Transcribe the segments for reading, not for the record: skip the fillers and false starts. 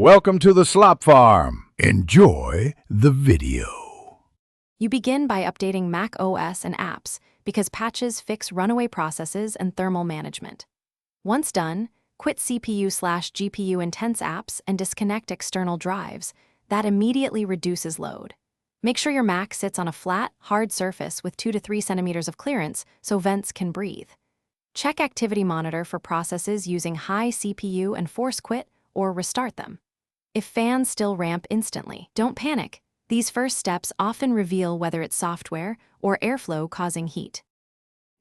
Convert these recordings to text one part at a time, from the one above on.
Welcome to the Slop Farm. Enjoy the video. You begin by updating Mac OS and apps because patches fix runaway processes and thermal management. Once done, quit CPU/GPU intense apps and disconnect external drives. That immediately reduces load. Make sure your Mac sits on a flat, hard surface with 2 to 3 centimeters of clearance so vents can breathe. Check Activity Monitor for processes using high CPU and force quit or restart them. If fans still ramp instantly, don't panic. These first steps often reveal whether it's software or airflow causing heat.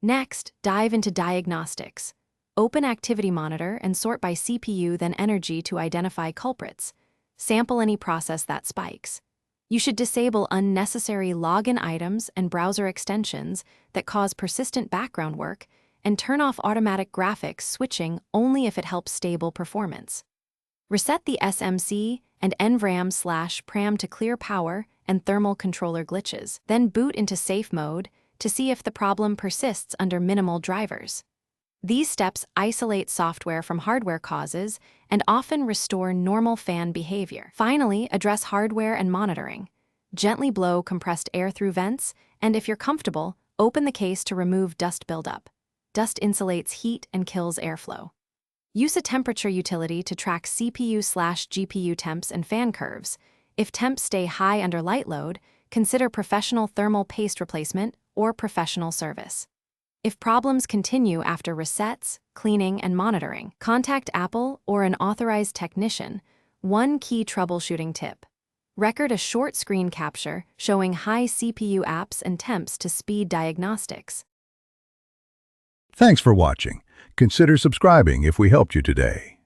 Next, dive into diagnostics. Open Activity Monitor and sort by CPU then energy to identify culprits. Sample any process that spikes. You should disable unnecessary login items and browser extensions that cause persistent background work and turn off automatic graphics switching only if it helps stable performance. Reset the SMC and NVRAM/PRAM to clear power and thermal controller glitches. Then boot into safe mode to see if the problem persists under minimal drivers. These steps isolate software from hardware causes and often restore normal fan behavior. Finally, address hardware and monitoring. Gently blow compressed air through vents, and if you're comfortable, open the case to remove dust buildup. Dust insulates heat and kills airflow. Use a temperature utility to track CPU/GPU temps and fan curves. If temps stay high under light load, consider professional thermal paste replacement or professional service. If problems continue after resets, cleaning, and monitoring, contact Apple or an authorized technician. One key troubleshooting tip: record a short screen capture showing high CPU apps and temps to speed diagnostics. Thanks for watching. Consider subscribing if we helped you today.